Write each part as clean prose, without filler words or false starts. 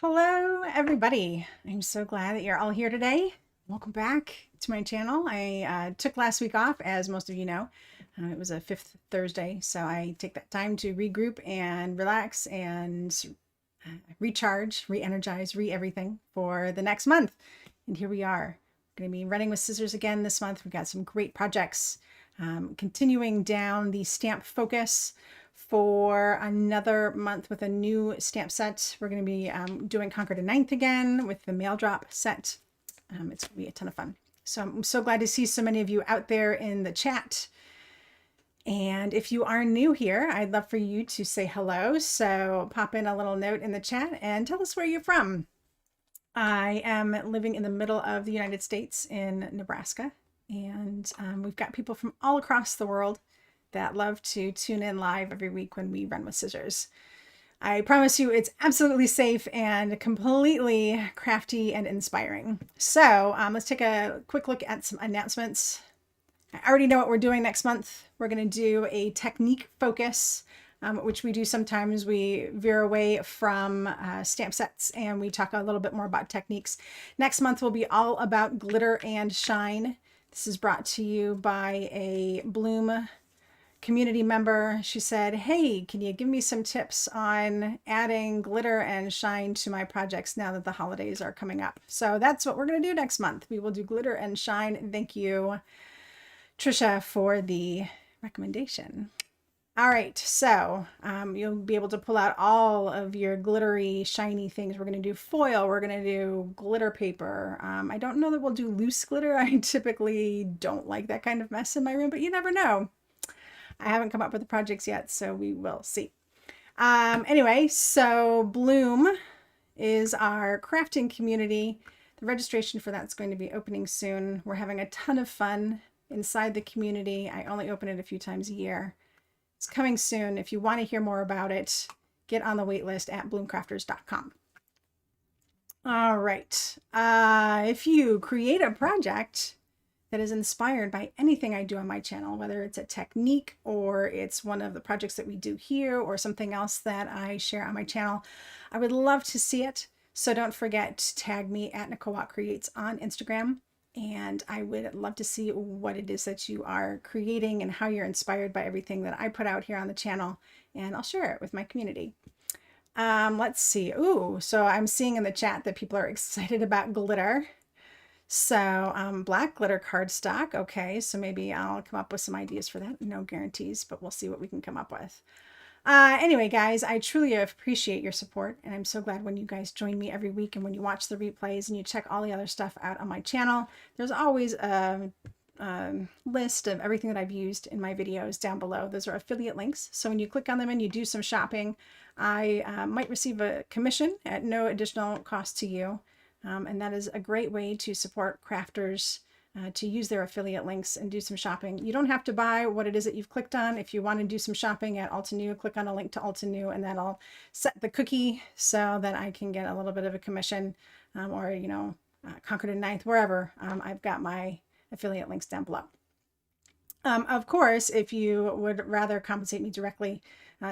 Hello, everybody. I'm so glad that you're all here today. Welcome back to my channel. I took last week off, as most of you know. It was a fifth Thursday, so I take that time to regroup and relax and recharge, re-energize, re-everything for the next month. And here we are. Going to be running with scissors again this month. We've got some great projects. Continuing down the stamp focus for another month with a new stamp set. We're going to be doing Concord and 9th again with the mail drop set. It's going to be a ton of fun. So I'm so glad to see so many of you out there in the chat. And if you are new here, I'd love for you to say hello. So pop in a little note in the chat and tell us where you're from. I am living in the middle of the United States in Nebraska. And we've got people from all across the world that love to tune in live every week when we run with scissors. I promise you it's absolutely safe and completely crafty and inspiring. So let's take a quick look at some announcements. I already know what we're doing next month. We're going to do a technique focus, which we do sometimes. We veer away from stamp sets and we talk a little bit more about techniques. Next month will be all about glitter and shine. This is brought to you by a Bloom community member. She said, hey, can you give me some tips on adding glitter and shine to my projects now that the holidays are coming up? So that's what we're going to do next month. We will do glitter and shine. Thank you, Trisha, for the recommendation. All right, so you'll be able to pull out all of your glittery, shiny things. We're going to do foil. We're going to do glitter paper. I don't know that we'll do loose glitter. I typically don't like that kind of mess in my room, but you never know. I haven't come up with the projects yet, so we will see. Anyway, so Bloom is our crafting community. The registration for that's going to be opening soon. We're having a ton of fun inside the community. I only open it a few times a year. It's coming soon. If you want to hear more about it, get on the wait list at bloomcrafters.com. All right. If you create a project that is inspired by anything I do on my channel, whether it's a technique or it's one of the projects that we do here or something else that I share on my channel, I would love to see it. So don't forget to tag me at Nicole Creates on Instagram. And I would love to see what it is that you are creating and how you're inspired by everything that I put out here on the channel. And I'll share it with my community. Let's see. Ooh, so I'm seeing in the chat that people are excited about glitter. So black glitter cardstock. Okay, so maybe I'll come up with some ideas for that. No guarantees, but we'll see what we can come up with. Anyway, guys, I truly appreciate your support, and I'm so glad when you guys join me every week and when you watch the replays and you check all the other stuff out on my channel. There's always a list of everything that I've used in my videos down below. Those are affiliate links. So when you click on them and you do some shopping, I might receive a commission at no additional cost to you. And that is a great way to support crafters to use their affiliate links and do some shopping. You don't have to buy what it is that you've clicked on. If you want to do some shopping at Altenew, click on a link to Altenew and that'll set the cookie so that I can get a little bit of a commission or, you know, Concord and 9th, wherever. I've got my affiliate links down below. Of course, if you would rather compensate me directly,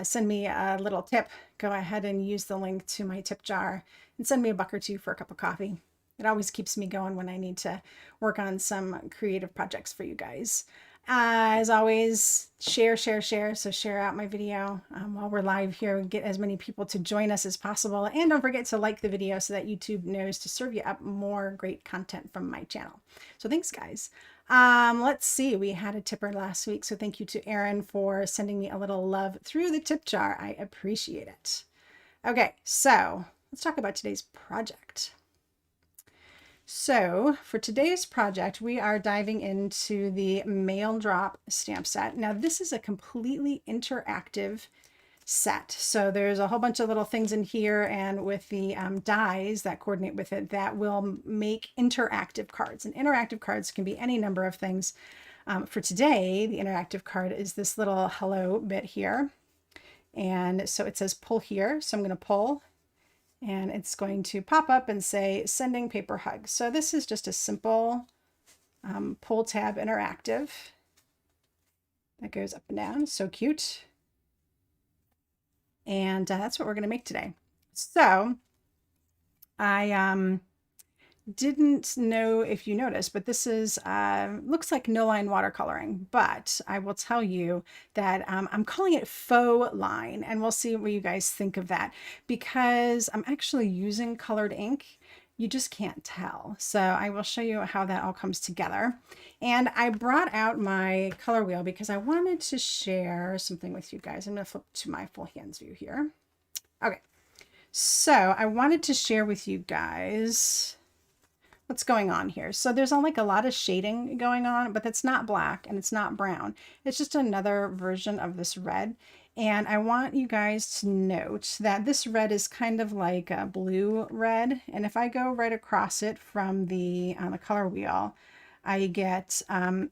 send me a little tip. Go ahead and use the link to my tip jar and send me a buck or two for a cup of coffee. It always keeps me going when I need to work on some creative projects for you guys. As always, share. So share out my video while we're live here. Get as many people to join us as possible. And don't forget to like the video so that YouTube knows to serve you up more great content from my channel. So thanks, guys. Let's see. We had a tipper last week. So thank you to Erin for sending me a little love through the tip jar. I appreciate it. Okay, so let's talk about today's project. So for today's project, we are diving into the mail drop stamp set. Now this is a completely interactive set. So there's a whole bunch of little things in here and with the dies that coordinate with it that will make interactive cards. And interactive cards can be any number of things. For today, the interactive card is this little hello bit here. And so it says pull here. So I'm going to pull. And it's going to pop up and say sending paper hug. So this is just a simple pull tab interactive that goes up and down. So cute. And that's what we're going to make today. So I didn't know if you noticed, but this is looks like no line watercoloring, but I will tell you that I'm calling it faux line, and we'll see what you guys think of that, because I'm actually using colored ink. You just can't tell. So I will show you how that all comes together. And I brought out my color wheel because I wanted to share something with you guys. I'm going to flip to my full hands view here. Okay, so I wanted to share with you guys what's going on here. So there's like a lot of shading going on, but it's not black and it's not brown. It's just another version of this red. And I want you guys to note that this red is kind of like a blue red. And if I go right across it from the on the color wheel, I get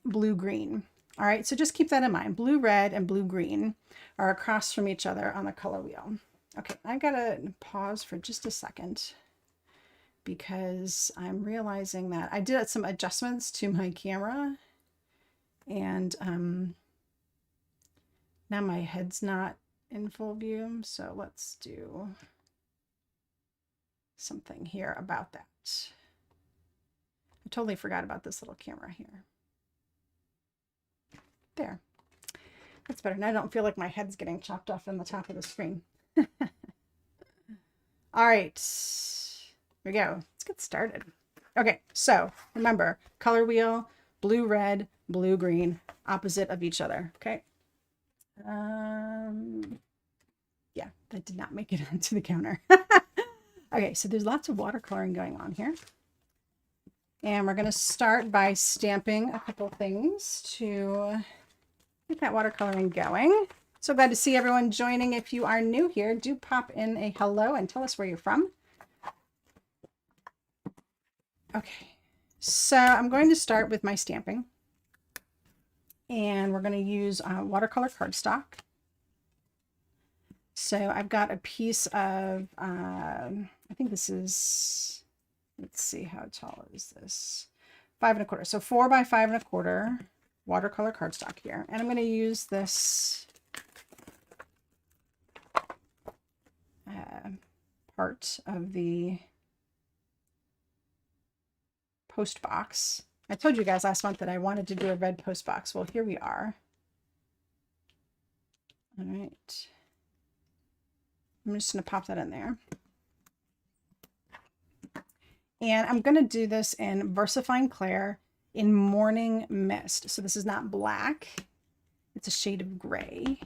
blue green. All right, so just keep that in mind. Blue red and blue green are across from each other on the color wheel. Okay, I gotta pause for just a second, because I'm realizing that I did some adjustments to my camera, and now my head's not in full view. So let's do something here about that. I totally forgot about this little camera here. There. That's better. Now I don't feel like my head's getting chopped off in the top of the screen. All right. Here we go. Let's get started. Okay, so remember, color wheel, blue, red, blue, green, opposite of each other. Okay. Yeah, that did not make it onto the counter. Okay, so there's lots of watercoloring going on here. And we're going to start by stamping a couple things to get that watercoloring going. So glad to see everyone joining. If you are new here, do pop in a hello and tell us where you're from. Okay, so I'm going to start with my stamping, and we're going to use watercolor cardstock. So I've got a piece of, I think this is, let's see, how tall is this? 5 1/4. So 4 by 5 1/4 watercolor cardstock here. And I'm going to use this part of the post box. I told you guys last month that I wanted to do a red post box. Well, here we are. All right. I'm just going to pop that in there. And I'm going to do this in VersaFine Clair in Morning Mist. So this is not black. It's a shade of gray.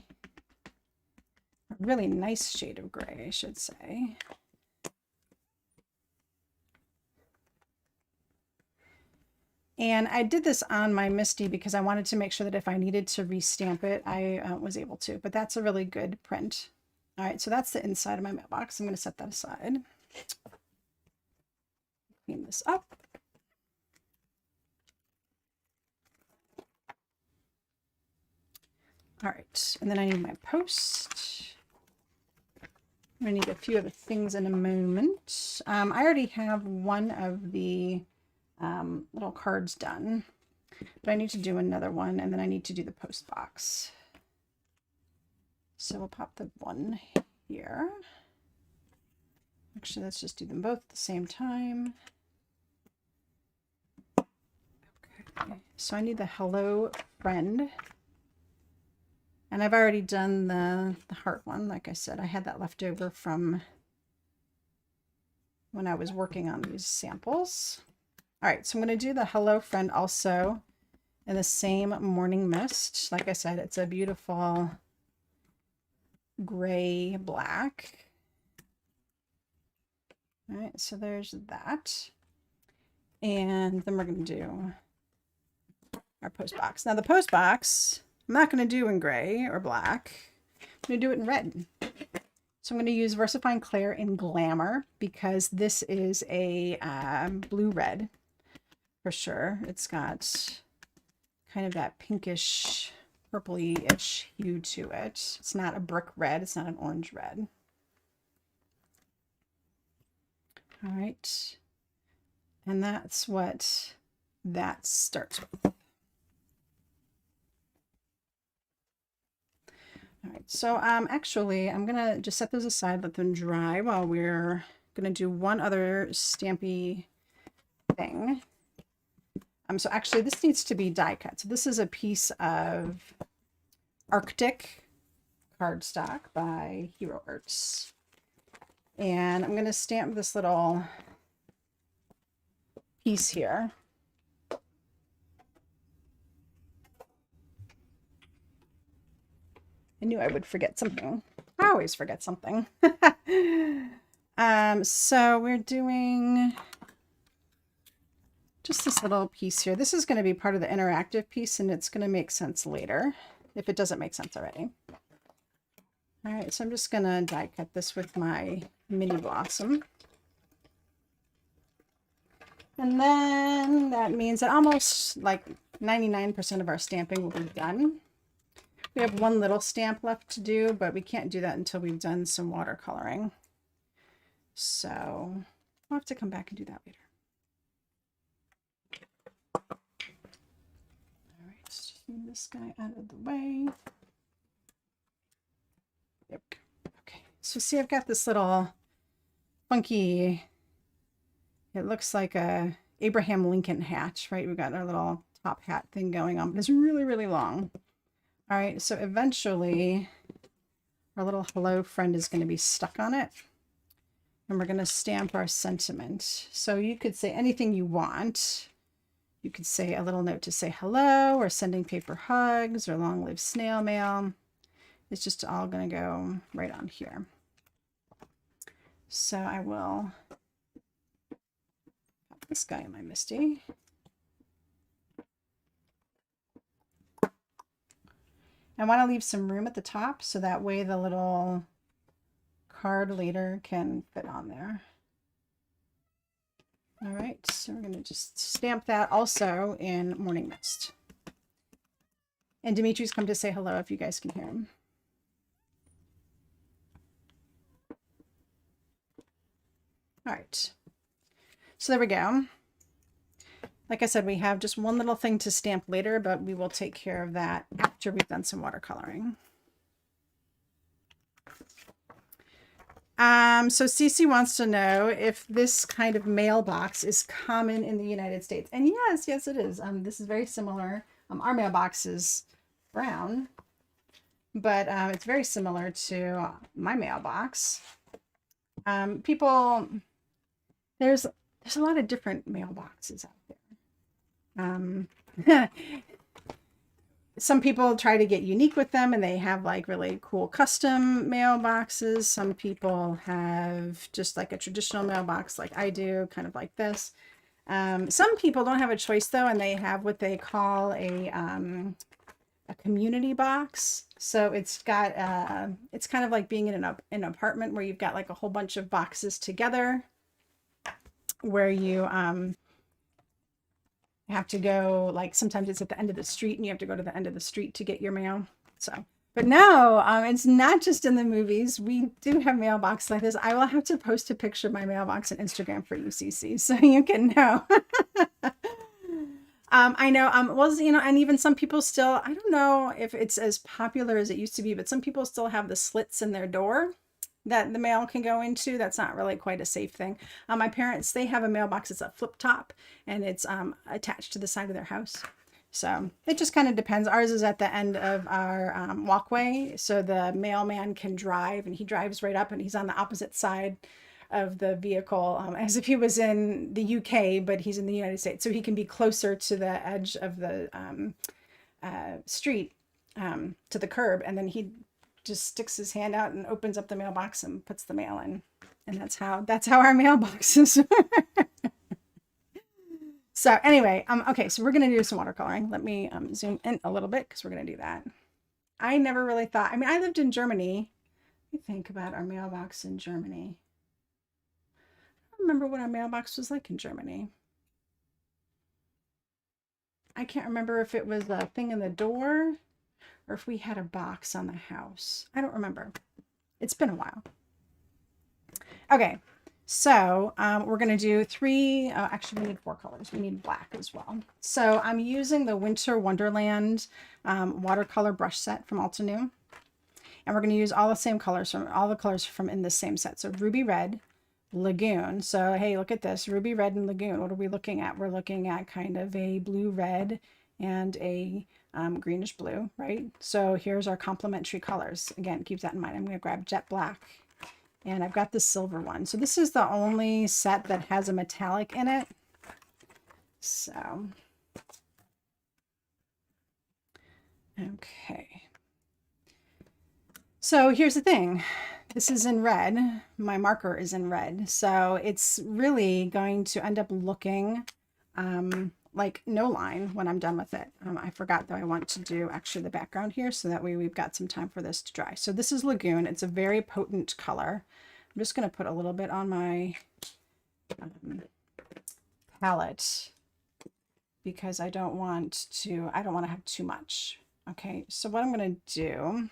A really nice shade of gray, I should say. And I did this on my MISTI because I wanted to make sure that if I needed to restamp it, I was able to. But that's a really good print. All right, so that's the inside of my mailbox. I'm going to set that aside. Clean this up. All right, and then I need my post. I'm going to need a few other things in a moment. I already have one of the little cards done, but I need to do another one, and then I need to do the post box. So we'll pop the one here. Actually, let's just do them both at the same time. Okay, so I need the hello friend. And I've already done the heart one. Like I said, I had that left over from when I was working on these samples. All right, so I'm going to do the hello friend also in the same Morning Mist. Like I said, it's a beautiful gray black. All right, so there's that. And then we're going to do our post box. Now the post box, I'm not going to do in gray or black. I'm going to do it in red. So I'm going to use VersaFine Clair in Glamour because this is a blue red for sure. It's got kind of that pinkish, purpley-ish hue to it. It's not a brick red. It's not an orange red. All right. And that's what that starts with. All right, so actually I'm gonna just set those aside, let them dry while we're going to do one other stampy thing. So actually this needs to be die cut. So this is a piece of Arctic cardstock by Hero Arts. And I'm going to stamp this little piece here. I knew I would forget something. I always forget something. So we're doing just this little piece here. This is going to be part of the interactive piece, and it's going to make sense later if it doesn't make sense already. All right, so I'm just going to die cut this with my mini blossom. And then that means that almost like 99% of our stamping will be done. We have one little stamp left to do, but we can't do that until we've done some watercoloring. So we'll have to come back and do that later. All right, let's just move this guy out of the way. There we go. Okay, so see, I've got this little funky, it looks like a Abraham Lincoln hat, right? We've got our little top hat thing going on, but it's really, really long. All right, so eventually our little hello friend is going to be stuck on it. And we're going to stamp our sentiment. So you could say anything you want. You could say a little note to say hello, or sending paper hugs, or long live snail mail. It's just all going to go right on here. So I will put this guy in my MISTI. I want to leave some room at the top so that way the little card later can fit on there. All right, so we're going to just stamp that also in Morning Mist. And Dimitri's come to say hello if you guys can hear him. All right, so there we go. Like I said, we have just one little thing to stamp later, but we will take care of that after we've done some watercoloring. So Cece wants to know if this kind of mailbox is common in the United States. And yes, yes, it is. This is very similar. Our mailbox is brown, but it's very similar to my mailbox. People, there's a lot of different mailboxes out there. Some people try to get unique with them and they have like really cool custom mailboxes. Some people have just like a traditional mailbox like I do, kind of like this. Some people don't have a choice though, and they have what they call a community box. So it's got it's kind of like being in an apartment where you've got like a whole bunch of boxes together, where you have to go, like sometimes it's at the end of the street and you have to go to the end of the street to get your mail. So, but no, it's not just in the movies. We do have mailboxes like this. I will have to post a picture of my mailbox on Instagram for you, CC, so you can know. I know, well, you know, and even some people still, I don't know if it's as popular as it used to be, but some people still have the slits in their door that the mail can go into. That's not really quite a safe thing. My parents, they have a mailbox. It's a flip top and it's attached to the side of their house. So it just kind of depends. Ours is at the end of our walkway. So the mailman can drive, and he drives right up and he's on the opposite side of the vehicle, as if he was in the UK, but he's in the United States. So he can be closer to the edge of the street, to the curb. And then he just sticks his hand out and opens up the mailbox and puts the mail in. And that's how our mailboxes are. So anyway, okay, so we're going to do some watercoloring. Let me zoom in a little bit because we're going to do that. I never really thought, I mean, I lived in Germany. Let me think about our mailbox in Germany. I don't remember what our mailbox was like in Germany. I can't remember if it was a thing in the door or if we had a box on the house. I don't remember. It's been a while. Okay, so we're going to do three, actually we need 4 colors. We need black as well. So I'm using the Winter Wonderland watercolor brush set from Altenew. And we're going to use all the same colors, all the colors from in the same set. So ruby red, Lagoon. So, hey, look at this, ruby red and lagoon. What are we looking at? We're looking at kind of a blue red and a greenish blue, right? So here's our complementary colors. Again, keep that in mind. I'm going to grab jet black, and I've got the silver one. So this is the only set that has a metallic in it. So, okay. So here's the thing. This is in red. My marker is in red. So it's really going to end up looking like no line when I'm done with it. I forgot that I want to do actually the background here, so that way we've got some time for this to dry. So this is Lagoon. It's a very potent color. I'm just going to put a little bit on my palette because I don't want to have too much. Okay, so what I'm going to do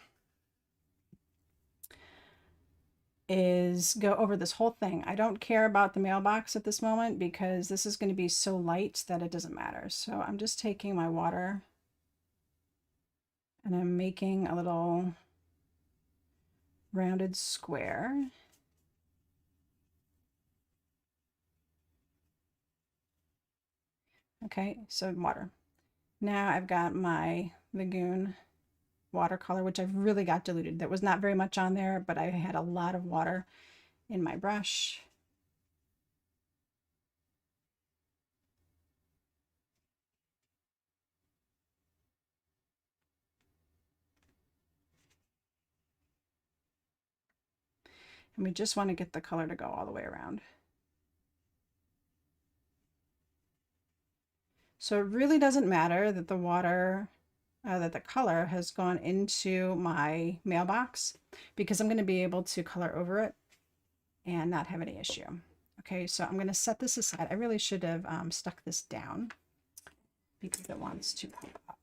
is go over this whole thing. I don't care about the mailbox at this moment because this is going to be so light that it doesn't matter. So I'm just taking my water and I'm making a little rounded square. Okay, so water. Now I've got my Lagoon watercolor, which I've really got diluted. There was not very much on there, but I had a lot of water in my brush. And we just want to get the color to go all the way around. So it really doesn't matter that the water, that the color has gone into my mailbox, because I'm going to be able to color over it and not have any issue. Okay, so I'm going to set this aside. I really should have stuck this down because it wants to pop up.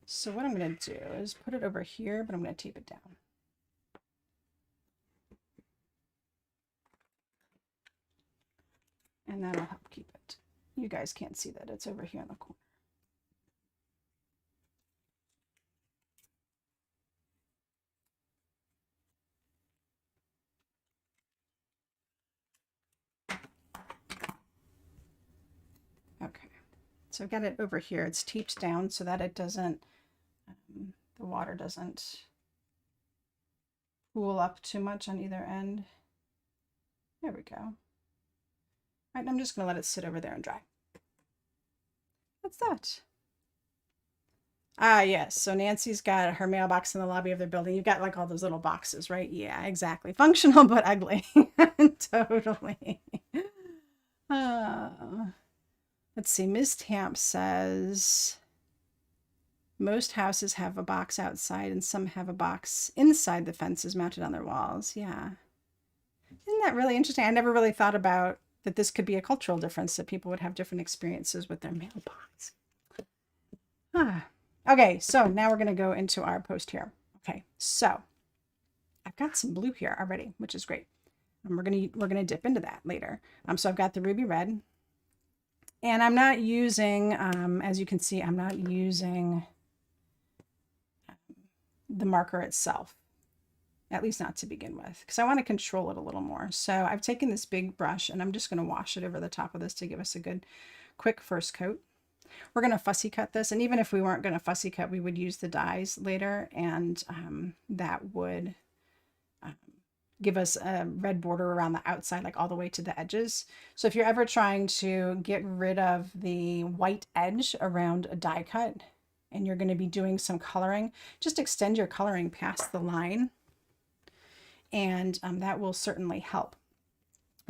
So what I'm going to do is put it over here, but I'm going to tape it down. And that'll help keep it. You guys can't see that. It's over here in the corner. Okay, so I've got it over here. It's taped down so that it doesn't, the water doesn't pool up too much on either end. There we go. All right, I'm just going to let it sit over there and dry. What's that? Ah, yes. So Nancy's got her mailbox in the lobby of their building. You've got like all those little boxes, right? Yeah, exactly. Functional but ugly. Totally. Let's see. Ms. Tamp says most houses have a box outside and some have a box inside the fences mounted on their walls. Yeah. Isn't that really interesting? I never really thought about that this could be a cultural difference, that people would have different experiences with their mailbox. Okay, so now we're going to go into our post here. Okay, so I've got some blue here already, which is great. And we're gonna dip into that later. So I've got the ruby red, and I'm not using, as you can see, I'm not using the marker itself, at least not to begin with, because I want to control it a little more. So I've taken this big brush and I'm just going to wash it over the top of this to give us a good quick first coat. We're going to fussy cut this, and even if we weren't going to fussy cut, we would use the dies later, and that would give us a red border around the outside, like all the way to the edges. So if you're ever trying to get rid of the white edge around a die cut and you're going to be doing some coloring, just extend your coloring past the line, and that will certainly help.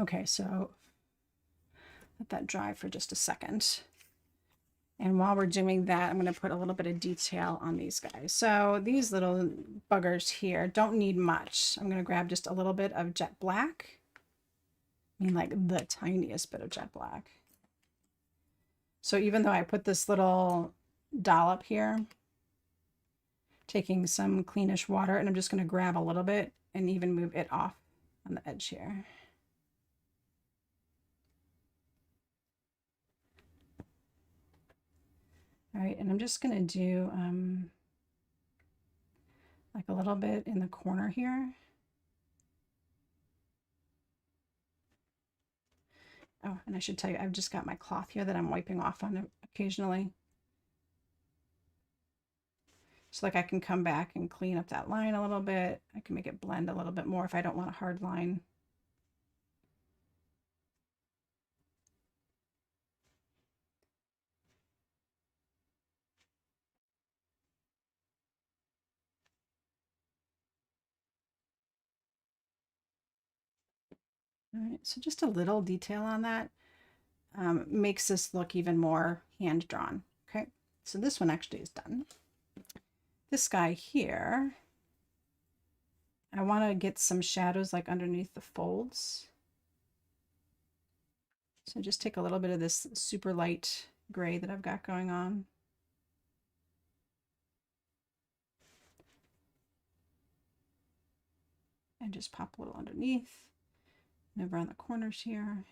Okay, so let that dry for just a second. And while we're doing that, I'm going to put a little bit of detail on these guys. So these little buggers here don't need much. I'm going to grab just a little bit of jet black. I mean, like the tiniest bit of jet black. So even though I put this little dollop here, taking some cleanish water, and I'm just going to grab a little bit and even move it off on the edge here. All right, and I'm just going to do like a little bit in the corner here. Oh, and I should tell you, I've just got my cloth here that I'm wiping off on it occasionally. So like I can come back and clean up that line a little bit. I can make it blend a little bit more if I don't want a hard line. All right, so just a little detail on that makes this look even more hand-drawn. Okay, so this one actually is done. This guy here, I want to get some shadows like underneath the folds. So just take a little bit of this super light gray that I've got going on. And just pop a little underneath and around the corners here.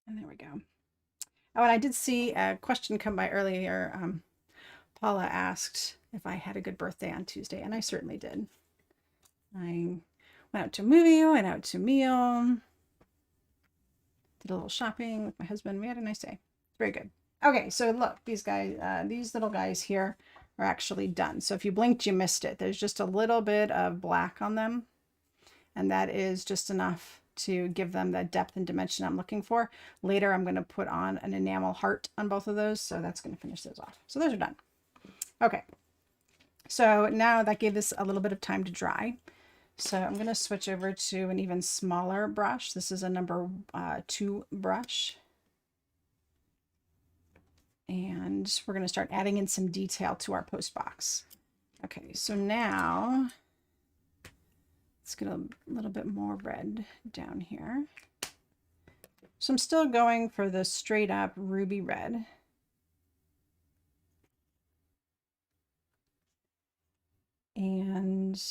And there we go. Oh, and I did see a question come by earlier. Paula asked if I had a good birthday on Tuesday, and I certainly did. I went out to a movie, went out to a meal, did a little shopping with my husband. We had a nice day. Very good. Okay, so look, these guys, these little guys here are actually done. So if you blinked, you missed it. There's just a little bit of black on them, and that is just enough to give them the depth and dimension I'm looking for. Later, I'm going to put on an enamel heart on both of those, so that's going to finish those off. So those are done. Okay, so now that gave this a little bit of time to dry. So I'm going to switch over to an even smaller brush. This is a number 2 brush. And we're going to start adding in some detail to our post box. Okay, so now let's get a little bit more red down here. So I'm still going for the straight up ruby red. And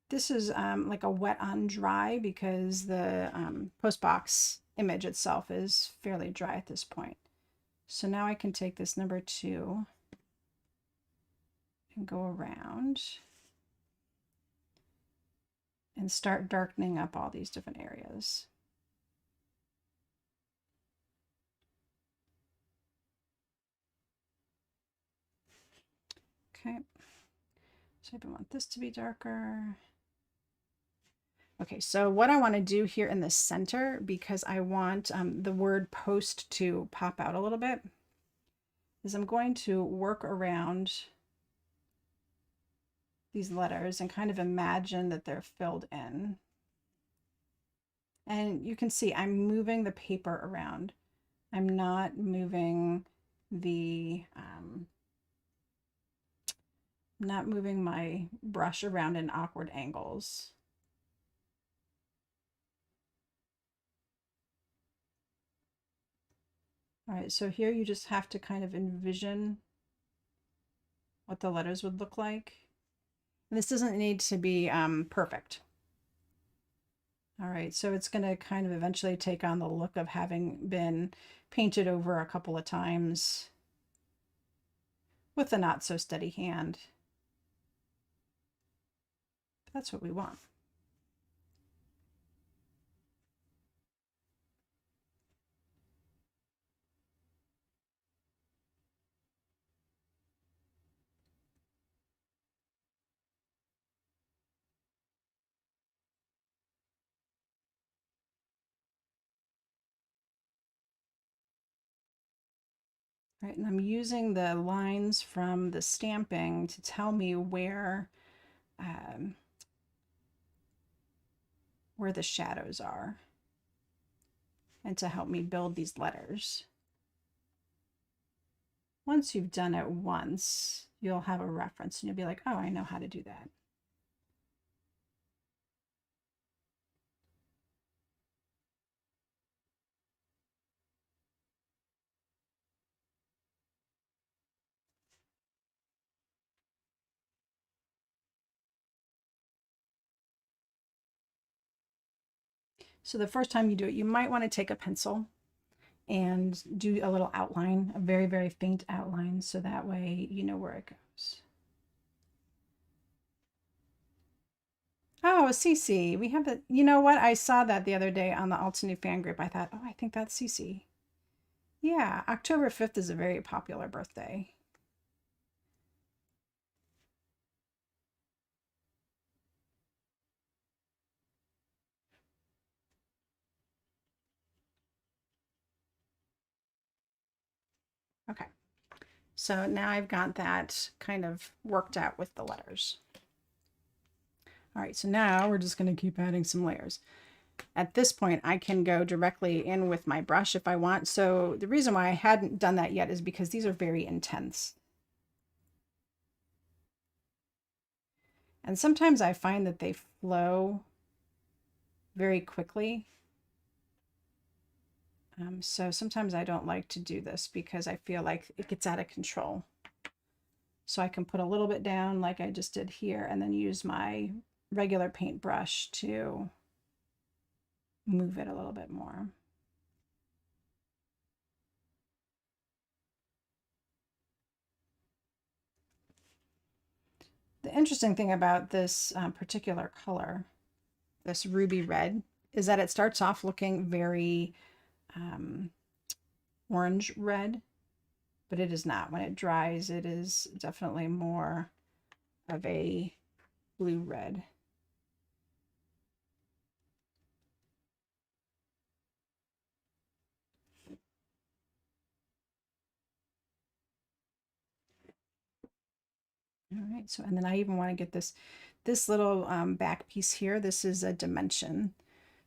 this is like a wet on dry because the post box image itself is fairly dry at this point. So now I can take this number 2 and go around and start darkening up all these different areas. Okay, so I want this to be darker. Okay, so what I want to do here in the center, because I want the word post to pop out a little bit, is I'm going to work around these letters and kind of imagine that they're filled in. And you can see I'm moving the paper around. I'm not moving the, not moving my brush around in awkward angles. All right, so here you just have to kind of envision what the letters would look like. And this doesn't need to be perfect. All right, so it's going to kind of eventually take on the look of having been painted over a couple of times with a not so steady hand. That's what we want. Right, and I'm using the lines from the stamping to tell me where the shadows are and to help me build these letters. Once you've done it once, you'll have a reference and you'll be like, oh, I know how to do that. So the first time you do it, you might want to take a pencil and do a little outline, a very, very faint outline, so that way you know where it goes. Oh, Cece, we have it. You know what? I saw that the other day on the Altenew fan group. I thought, oh, I think that's Cece. Yeah, October 5th is a very popular birthday. Okay, so now I've got that kind of worked out with the letters. All right, so now we're just going to keep adding some layers. At this point, I can go directly in with my brush if I want. So the reason why I hadn't done that yet is because these are very intense. And sometimes I find that they flow very quickly. So sometimes I don't like to do this because I feel like it gets out of control. So I can put a little bit down like I just did here and then use my regular paintbrush to move it a little bit more. The interesting thing about this particular color, this ruby red, is that it starts off looking very orange red, but it is not. When it dries, it is definitely more of a blue red. All right, so, and then I even want to get this little back piece here. This is a dimension.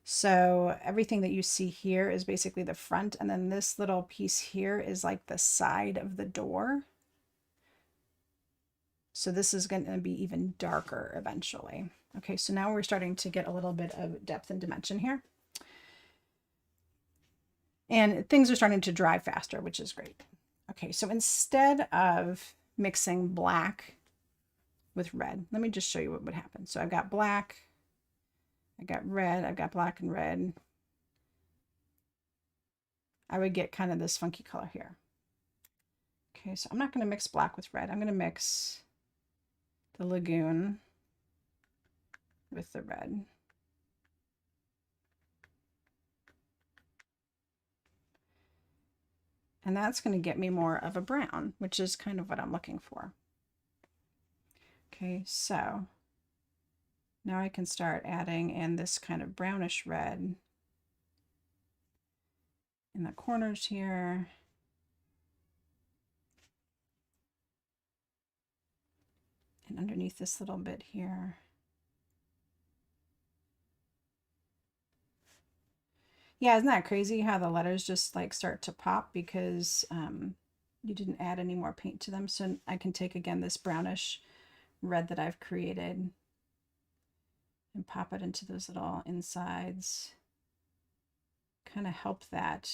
So everything that you see here is basically the front, and then this little piece here is like the side of the door. So this is going to be even darker eventually. Okay, so now we're starting to get a little bit of depth and dimension here. And things are starting to dry faster, which is great. Okay, so instead of mixing black with red, let me just show you what would happen. So I've got black, I got red, I've got black and red. I would get kind of this funky color here. Okay, so I'm not going to mix black with red. I'm going to mix the lagoon with the red. And that's going to get me more of a brown, which is kind of what I'm looking for. Okay, so now I can start adding in this kind of brownish red in the corners here. And underneath this little bit here. Yeah, isn't that crazy how the letters just like start to pop because you didn't add any more paint to them? So I can take again this brownish red that I've created and pop it into those little insides. Kind of help that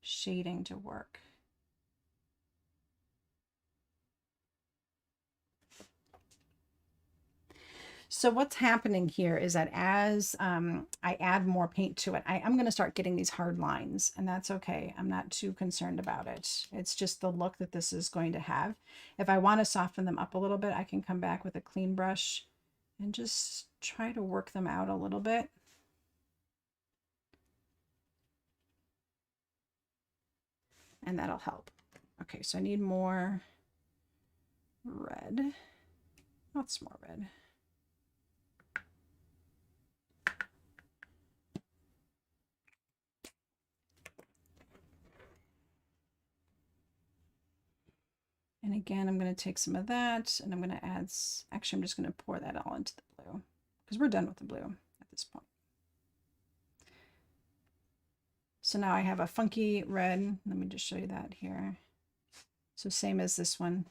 shading to work. So what's happening here is that as I add more paint to it, I'm going to start getting these hard lines, and that's okay. I'm not too concerned about it. It's just the look that this is going to have. If I want to soften them up a little bit, I can come back with a clean brush and just try to work them out a little bit. And that'll help. Okay, so I need more red. Lots more red. And again, I'm going to take some of that and I'm going to add, actually, I'm just going to pour that all into the blue because we're done with the blue at this point. So now I have a funky red. Let me just show you that here. So same as this one.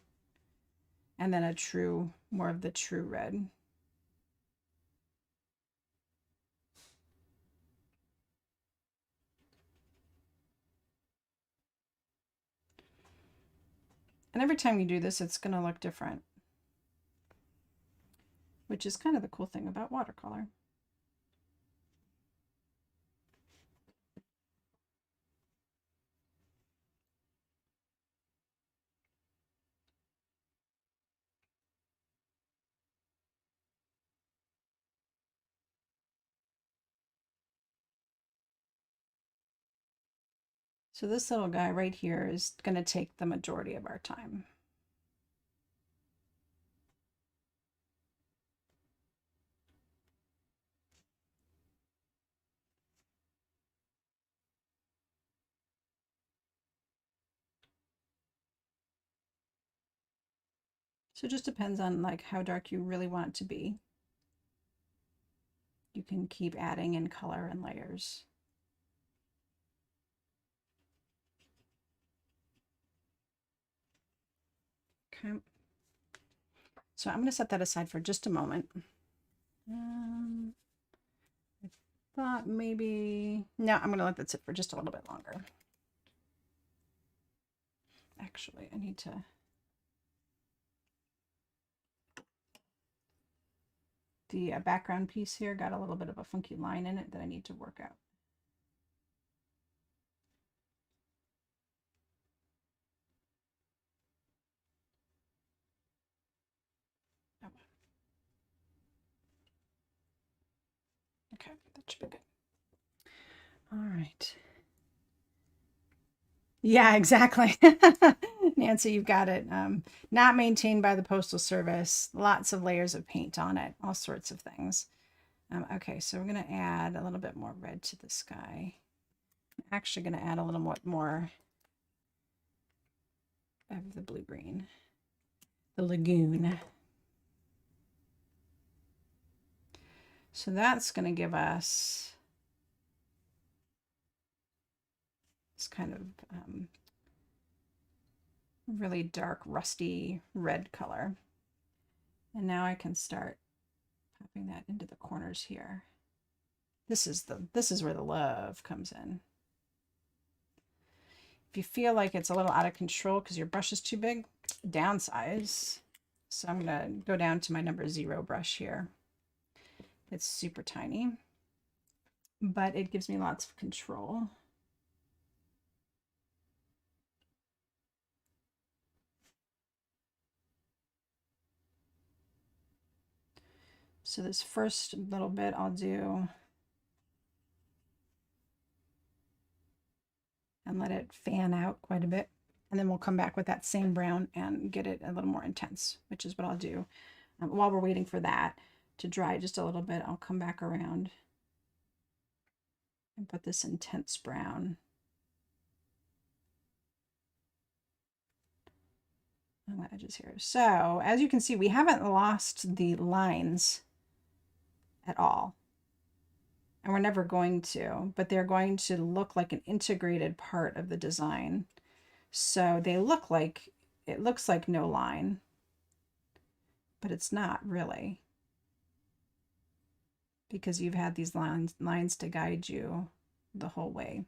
And then a true, more of the true red. And every time you do this, it's going to look different, which is kind of the cool thing about watercolor. So this little guy right here is going to take the majority of our time. So it just depends on like how dark you really want it to be. You can keep adding in color and layers. Okay. So I'm going to set that aside for just a moment. I thought maybe, no, I'm going to let that sit for just a little bit longer. Actually, I need to. The background piece here got a little bit of a funky line in it that I need to work out. Oh. Okay, that should be good. All right. Yeah, exactly. Nancy, you've got it. Not maintained by the Postal Service. Lots of layers of paint on it. All sorts of things. Okay, so we're going to add a little bit more red to the sky. I'm actually going to add a little more of the blue-green. The lagoon. So that's going to give us this kind of really dark, rusty red color. And now I can start popping that into the corners here. This is where the love comes in. If you feel like it's a little out of control because your brush is too big, downsize. So I'm going to go down to my number 0 brush here. It's super tiny, but it gives me lots of control. So this first little bit I'll do and let it fan out quite a bit. And then we'll come back with that same brown and get it a little more intense, which is what I'll do. While we're waiting for that to dry just a little bit, I'll come back around and put this intense brown on the edges here. So as you can see, we haven't lost the lines at all. And we're never going to, but they're going to look like an integrated part of the design. So they look like, it looks like no line, but it's not really, because you've had these lines to guide you the whole way.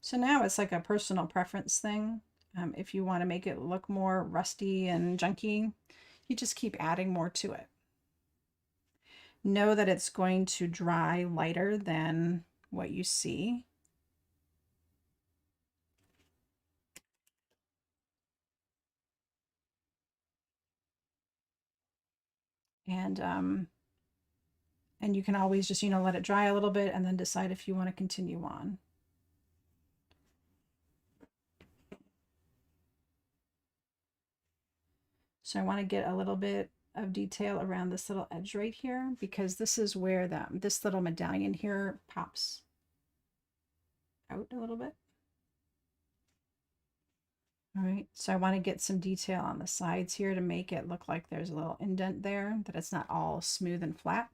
So now it's like a personal preference thing. If you want to make it look more rusty and junky, you just keep adding more to it. Know that it's going to dry lighter than what you see. And you can always just, let it dry a little bit and then decide if you want to continue on. So I want to get a little bit of detail around this little edge right here, because this is where this little medallion here pops out a little bit. All right, so I want to get some detail on the sides here to make it look like there's a little indent there, that it's not all smooth and flat.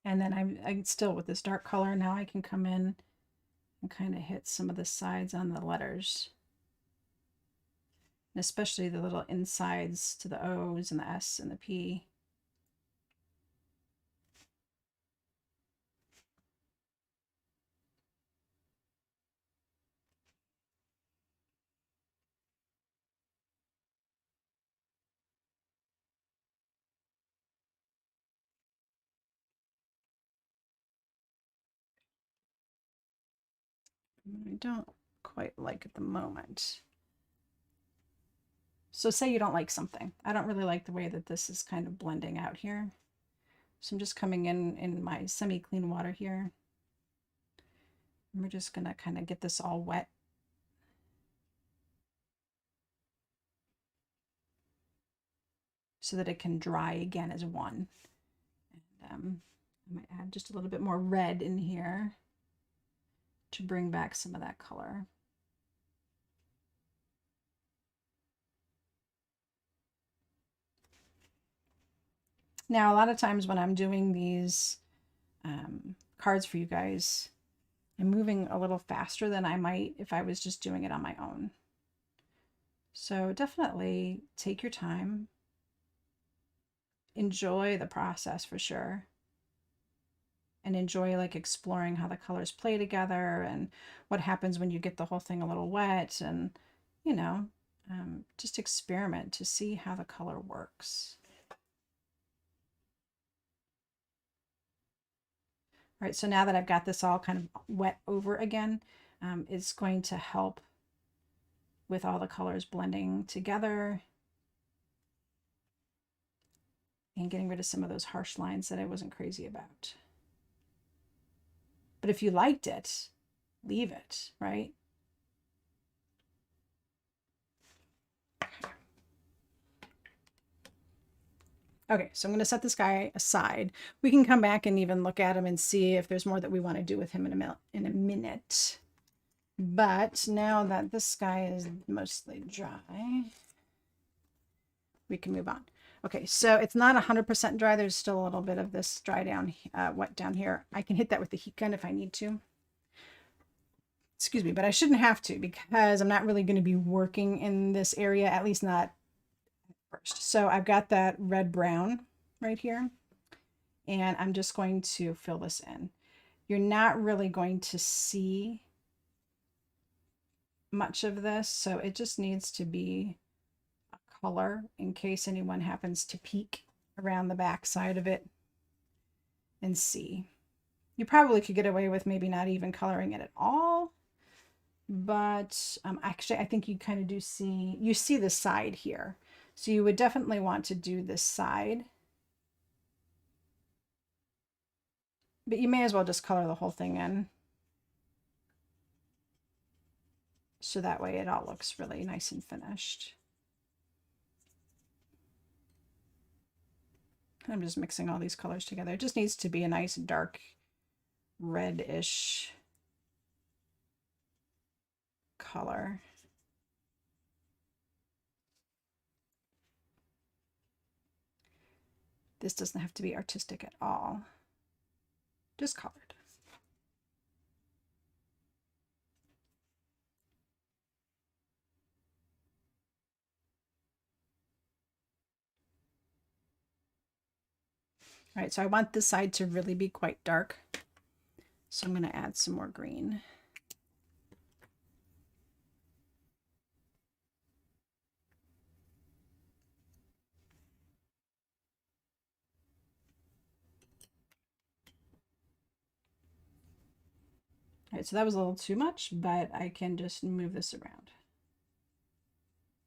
And then I'm still with this dark color. Now I can come in and kind of hit some of the sides on the letters, and especially the little insides to the O's and the S and the P. I don't quite like at the moment. So say you don't like something. I don't really like the way that this is kind of blending out here. So I'm just coming in my semi-clean water here. And we're just gonna kind of get this all wet. So that it can dry again as one. And I might add just a little bit more red in here to bring back some of that color. Now, a lot of times when I'm doing these cards for you guys, I'm moving a little faster than I might if I was just doing it on my own. So definitely take your time. Enjoy the process for sure. And enjoy like exploring how the colors play together and what happens when you get the whole thing a little wet, and you know, just experiment to see how the color works. All right, so now that I've got this all kind of wet over again, it's going to help with all the colors blending together and getting rid of some of those harsh lines that I wasn't crazy about. But if you liked it, leave it, right? Okay, so I'm going to set this guy aside. We can come back and even look at him and see if there's more that we want to do with him in a minute. But now that this guy is mostly dry, we can move on. Okay, so it's not 100% dry. There's still a little bit of this dry down, wet down here. I can hit that with the heat gun if I need to. Excuse me, but I shouldn't have to because I'm not really going to be working in this area, at least not first. So I've got that red-brown right here, and I'm just going to fill this in. You're not really going to see much of this, so it just needs to be a color in case anyone happens to peek around the back side of it and see. You probably could get away with maybe not even coloring it at all, but actually I think you kind of do see, you see the side here. So you would definitely want to do this side, but you may as well just color the whole thing in. So that way it all looks really nice and finished. I'm just mixing all these colors together. It just needs to be a nice dark reddish color. This doesn't have to be artistic at all, just colored. All right, so I want this side to really be quite dark. So I'm going to add some more green. All right, so that was a little too much, but I can just move this around.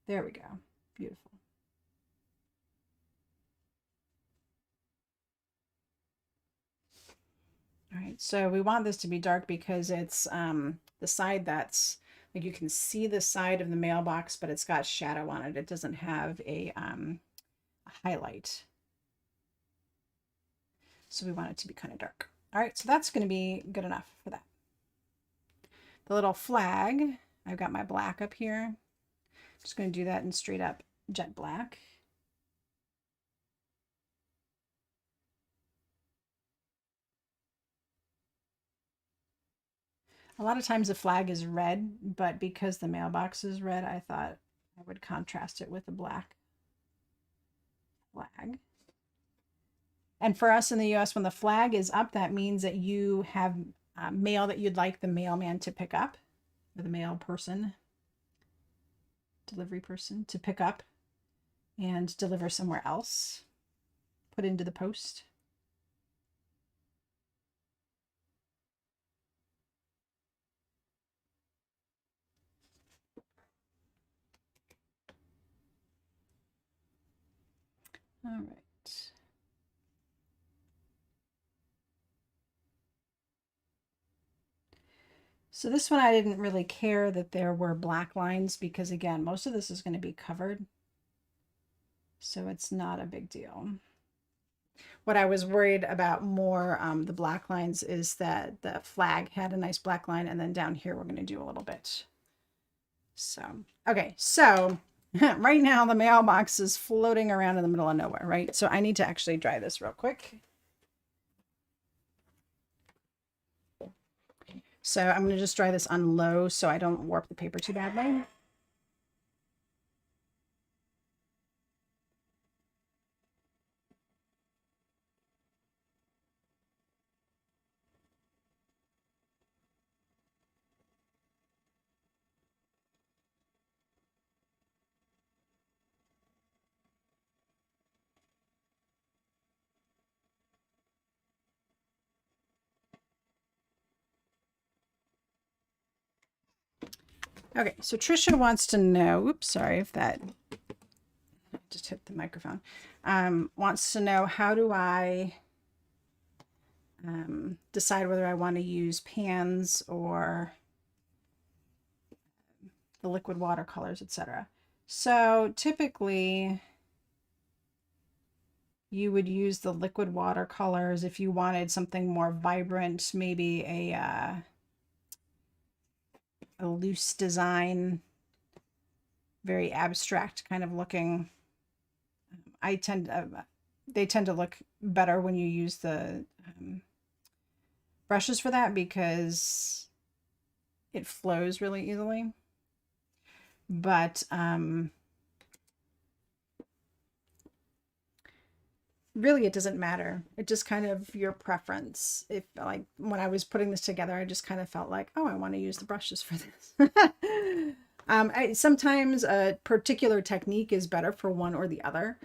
There we go. Beautiful. All right, so we want this to be dark because it's the side that's, like you can see the side of the mailbox, but it's got shadow on it. It doesn't have a highlight. So we want it to be kind of dark. All right, so that's going to be good enough for that. The little flag, I've got my black up here. I'm just going to do that in straight up jet black. A lot of times the flag is red, but because the mailbox is red, I thought I would contrast it with a black flag. And for us in the US, when the flag is up, that means that you have mail that you'd like the mailman to pick up, or the mail person, delivery person to pick up and deliver somewhere else, put into the post. All right. So this one I didn't really care that there were black lines because again, most of this is going to be covered. So it's not a big deal. What I was worried about more, the black lines, is that the flag had a nice black line, and then down here we're going to do a little bit. So, okay, so right now the mailbox is floating around in the middle of nowhere, right? So I need to actually dry this real quick. So I'm going to just dry this on low so I don't warp the paper too badly. Okay, so Trisha wants to know, oops, sorry if that just hit the microphone, wants to know, how do I decide whether I want to use pans or the liquid watercolors, etc. So typically you would use the liquid watercolors if you wanted something more vibrant, maybe a loose design, very abstract kind of looking. They tend to look better when you use the brushes for that because it flows really easily. But really it doesn't matter. It just kind of your preference. If, like, when I was putting this together, I just kind of felt like, oh, I want to use the brushes for this. Sometimes a particular technique is better for one or the other.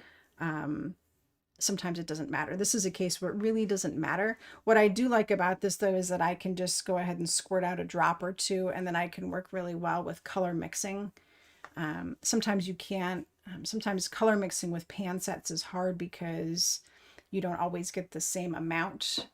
Sometimes it doesn't matter. This is a case where it really doesn't matter. What I do like about this, though, is that I can just go ahead and squirt out a drop or two, and then I can work really well with color mixing. Sometimes you can't. Sometimes color mixing with pan sets is hard because you don't always get the same amount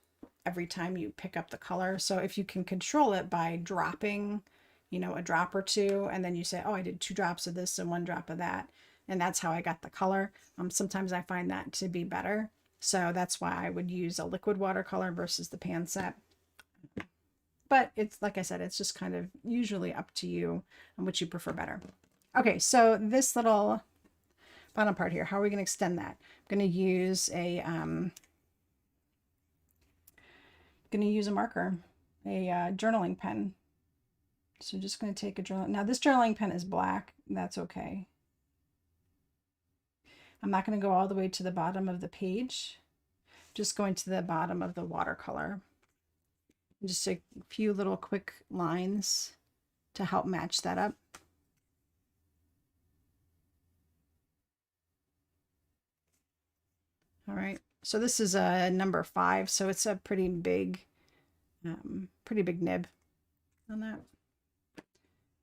every time you pick up the color. So if you can control it by dropping, you know, a drop or two, and then you say, oh, I did 2 drops of this and 1 drop of that, and that's how I got the color. Sometimes I find that to be better. So that's why I would use a liquid watercolor versus the pan set. But it's, like I said, it's just kind of usually up to you and what you prefer better. Okay, so this little bottom part here, how are we going to extend that? I'm going to use a marker, a journaling pen. So just going to take a journal. Now this journaling pen is black. That's okay. I'm not going to go all the way to the bottom of the page. Just going to the bottom of the watercolor. Just a few little quick lines to help match that up. All right, so this is a number 5, so it's a pretty big nib on that.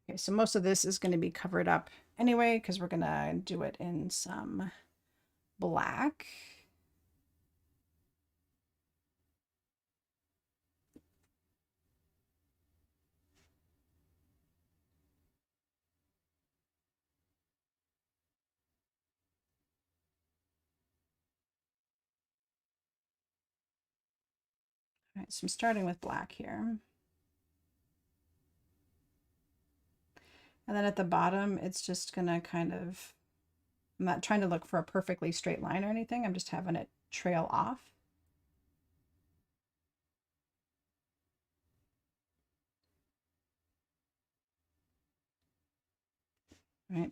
Okay, so most of this is going to be covered up anyway because we're going to do it in some black. All right, so I'm starting with black here. And then at the bottom, it's just going to kind of, I'm not trying to look for a perfectly straight line or anything. I'm just having it trail off. All right,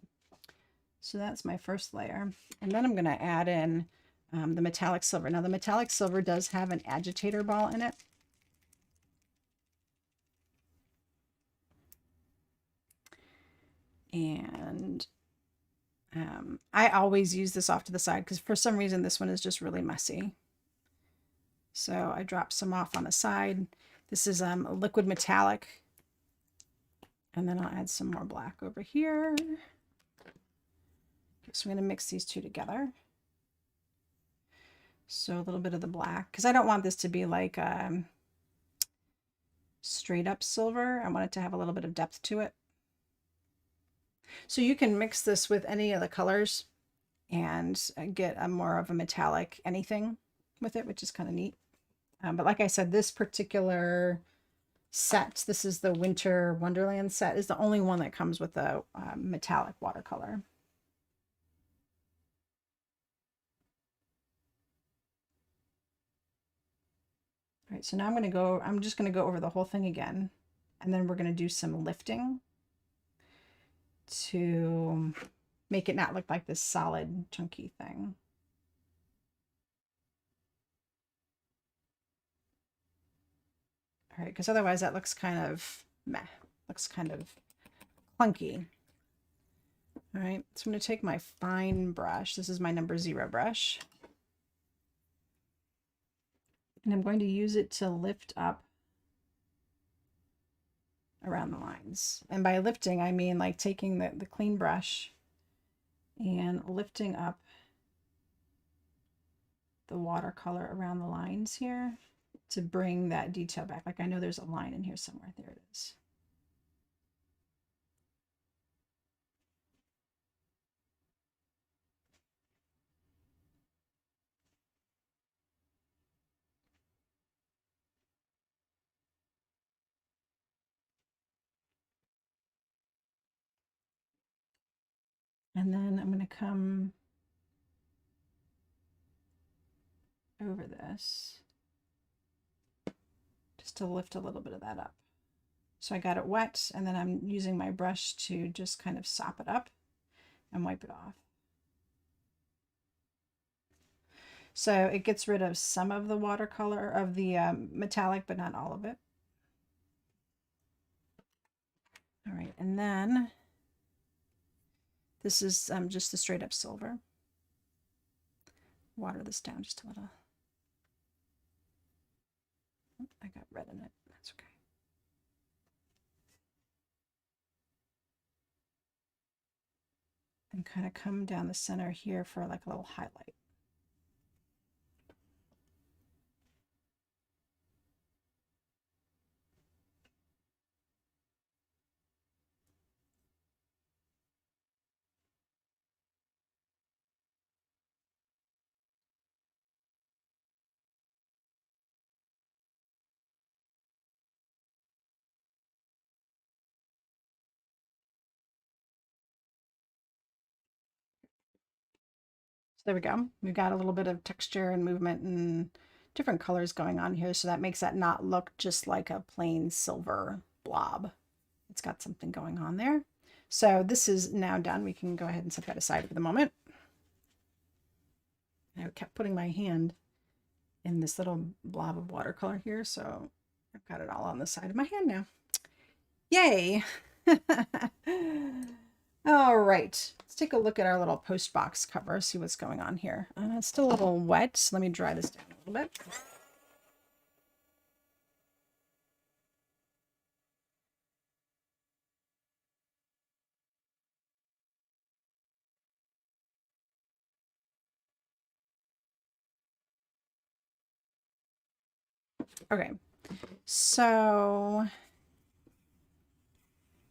so that's my first layer. And then I'm going to add in the metallic silver. Now the metallic silver does have an agitator ball in it. And I always use this off to the side because for some reason this one is just really messy. So I drop some off on the side. This is a liquid metallic. And then I'll add some more black over here. So I'm going to mix these two together. So a little bit of the black, because I don't want this to be like straight up silver. I want it to have a little bit of depth to it. So you can mix this with any of the colors and get a more of a metallic anything with it, which is kind of neat. But like I said, this particular set, this is the Winter Wonderland set, is the only one that comes with a metallic watercolor. All right, so now I'm just going to go over the whole thing again, and then we're going to do some lifting to make it not look like this solid chunky thing. All right, because otherwise that looks kind of meh, looks kind of clunky. All right, so I'm going to take my fine brush. This is my number 0 brush. And I'm going to use it to lift up around the lines. And by lifting, I mean like taking the clean brush and lifting up the watercolor around the lines here to bring that detail back. Like I know there's a line in here somewhere. There it is. And then I'm going to come over this just to lift a little bit of that up. So I got it wet, and then I'm using my brush to just kind of sop it up and wipe it off. So it gets rid of some of the watercolor of the metallic, but not all of it. All right, and then this is just the straight up silver. Water this down just a little. I got red in it. That's okay. And kind of come down the center here for like a little highlight. So there we go. We've got a little bit of texture and movement and different colors going on here. So that makes that not look just like a plain silver blob. It's got something going on there. So this is now done. We can go ahead and set that aside for the moment. I kept putting my hand in this little blob of watercolor here. So I've got it all on the side of my hand now. Yay! All right, let's take a look at our little post box cover, see what's going on here. It's still a little wet, so let me dry this down a little bit. Okay, so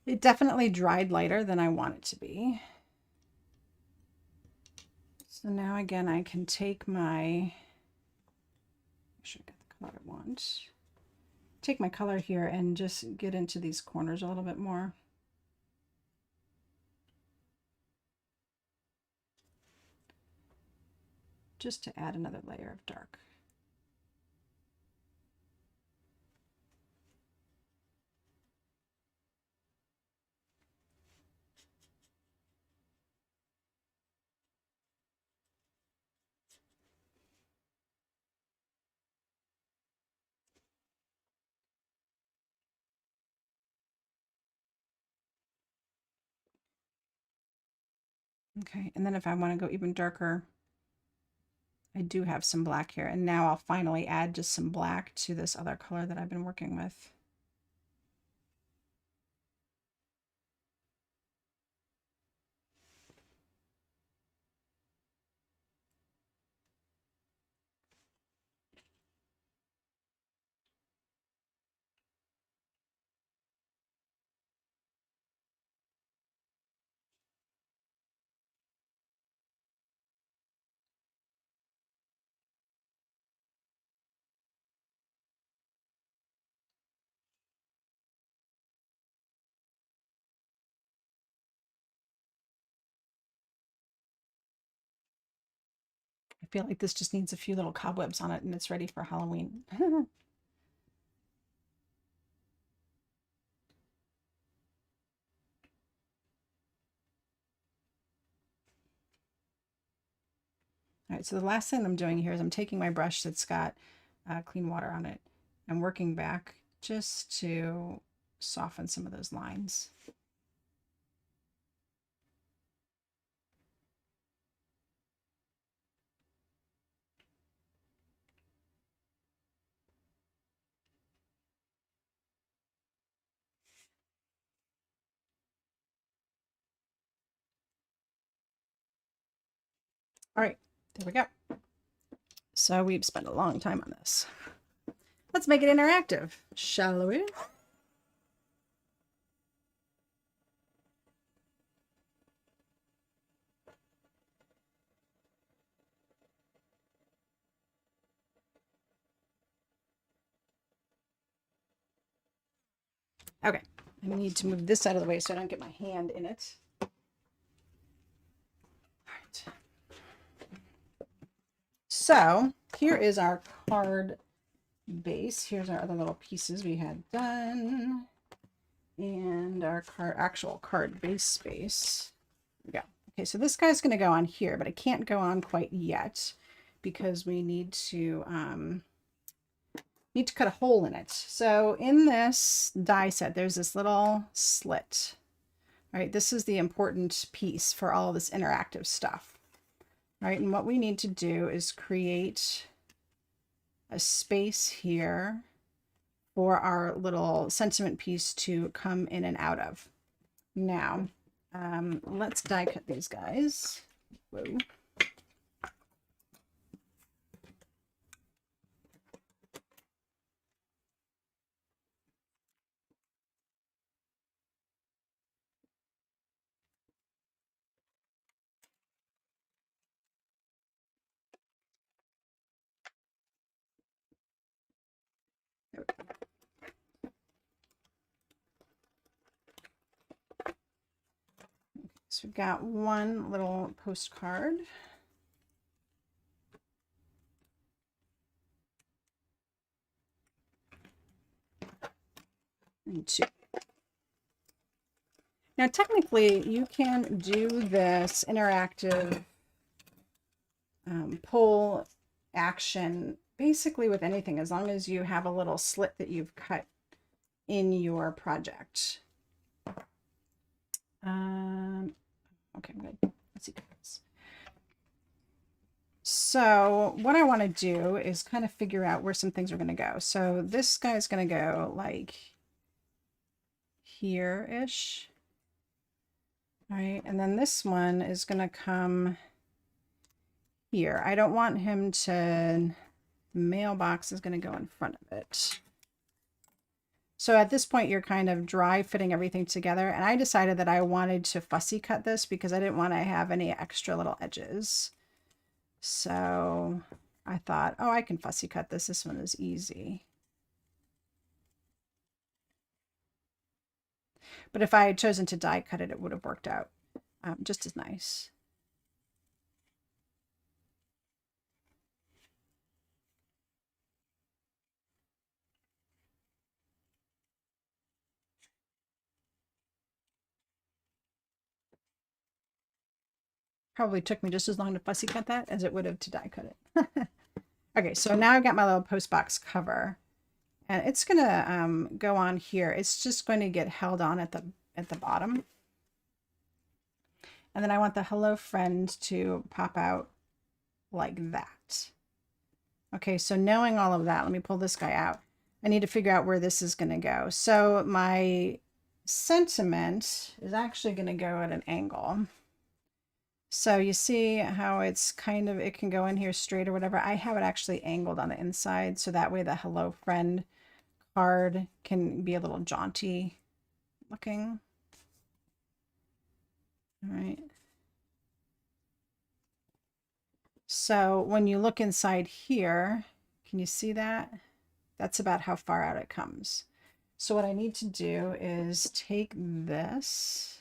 it definitely dried lighter than I want it to be. So now again, I can take my, make sure I got the color I want. Take my color here and just get into these corners a little bit more. Just to add another layer of dark. Okay, and then if I want to go even darker, I do have some black here, and now I'll finally add just some black to this other color that I've been working with. feel like this just needs a few little cobwebs on it and it's ready for Halloween. All right, so the last thing I'm doing here is I'm taking my brush that's got clean water on it and working back just to soften some of those lines. All right, there we go. So we've spent a long time on this. Let's make it interactive, shall we? Okay, I need to move this out of the way so I don't get my hand in it. All right. So here is our card base. Here's our other little pieces we had done. And our actual card base space. There we go. Okay, so this guy's going to go on here, but it can't go on quite yet because we need to cut a hole in it. So in this die set, there's this little slit. All right, this is the important piece for all this interactive stuff. All right, and what we need to do is create a space here for our little sentiment piece to come in and out of. Now, let's die cut these guys. Whoa. So we've got one little postcard. And two. Now, technically, you can do this interactive pull action basically with anything, as long as you have a little slit that you've cut in your project. Okay, I'm good. Let's see. So what I want to do is kind of figure out where some things are going to go. So this guy's going to go like here-ish. All right, and then this one is going to come here. I don't want him to, mailbox is going to go in front of it. So at this point, you're kind of dry fitting everything together. And I decided that I wanted to fussy cut this because I didn't want to have any extra little edges. So I thought, oh, I can fussy cut this. This one is easy. But if I had chosen to die cut it, it would have worked out just as nice. Probably took me just as long to fussy cut that as it would have to die cut it. Okay, so now I've got my little post box cover, and it's gonna go on here. It's just going to get held on at the bottom, and then I want the hello friend to pop out like that. Okay, so knowing all of that, let me pull this guy out. I need to figure out where this is going to go. So my sentiment is actually going to go at an angle. So you see how it's kind of, it can go in here straight or whatever. I have it actually angled on the inside, so that way the hello friend card can be a little jaunty looking. All right. So when you look inside here, can you see that? That's about how far out it comes. So what I need to do is take this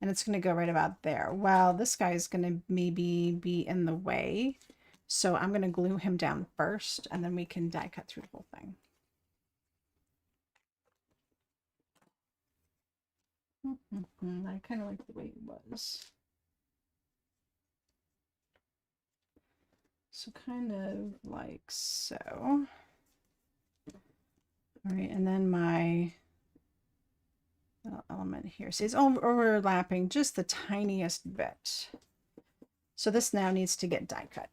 and it's going to go right about there. Well, this guy is going to maybe be in the way. So I'm going to glue him down first, and then we can die cut through the whole thing. I kind of like the way it was. So kind of like so. All right, and then my little element here. See, it's overlapping just the tiniest bit. So this now needs to get die cut.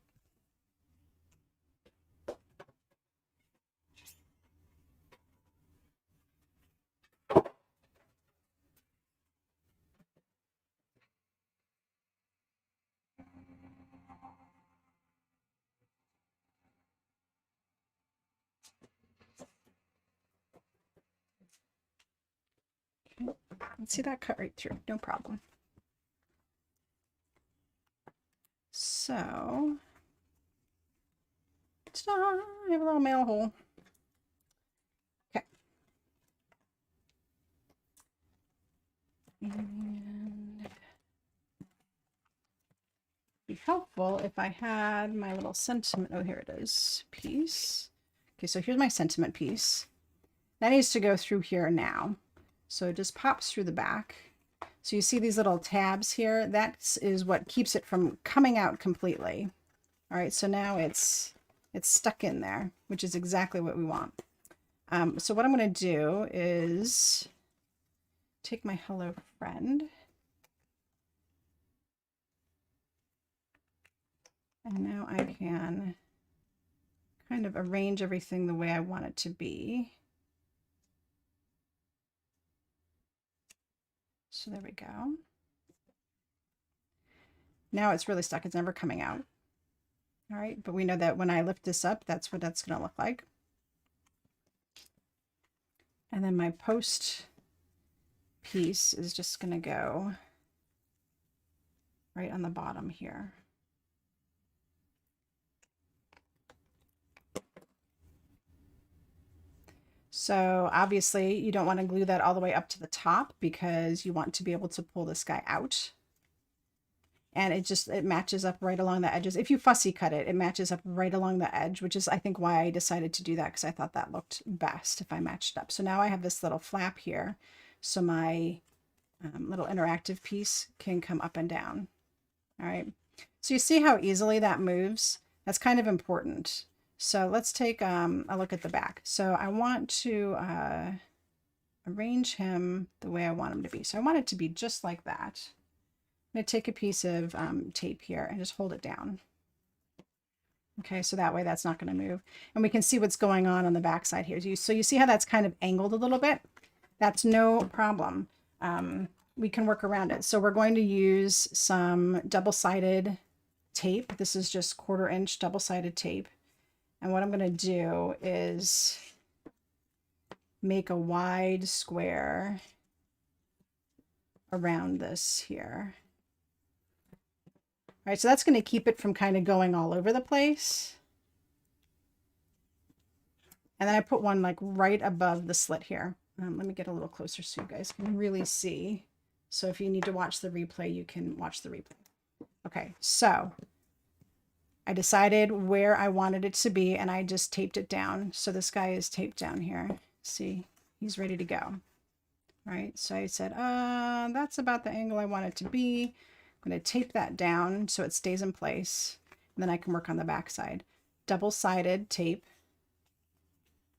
Let's see that cut right through, no problem. So, ta-da, I have a little mail hole. Okay. And it'd be helpful if I had my little sentiment, oh, here it is, piece. Okay, so here's my sentiment piece. That needs to go through here now. So it just pops through the back. So you see these little tabs here? That is what keeps it from coming out completely. All right, so now it's stuck in there, which is exactly what we want. So what I'm going to do is take my Hello Friend. And now I can kind of arrange everything the way I want it to be. So there we go. Now it's really stuck. It's never coming out. All right, but we know that when I lift this up, that's what that's going to look like. And then my post piece is just going to go right on the bottom here. So obviously you don't want to glue that all the way up to the top because you want to be able to pull this guy out. And it matches up right along the edges. If you fussy cut it, it matches up right along the edge, which is I think why I decided to do that, because I thought that looked best if I matched up. So now I have this little flap here. So my little interactive piece can come up and down. All right. So you see how easily that moves? That's kind of important. So let's take a look at the back. So I want to arrange him the way I want him to be. So I want it to be just like that. I'm going to take a piece of tape here and just hold it down. Okay, so that way that's not going to move. And we can see what's going on the back side here. So you see how that's kind of angled a little bit? That's no problem. We can work around it. So we're going to use some double-sided tape. This is just 1/4 inch double-sided tape. And what I'm going to do is make a wide square around this here. All right, so that's going to keep it from kind of going all over the place. And then I put one like right above the slit here. Let me get a little closer so you guys can really see. So if you need to watch the replay, you can watch the replay. Okay, so I decided where I wanted it to be and I just taped it down. So this guy is taped down here. See, he's ready to go. All right, so I said, that's about the angle I want it to be. I'm going to tape that down so it stays in place. And then I can work on the back side. Double-sided tape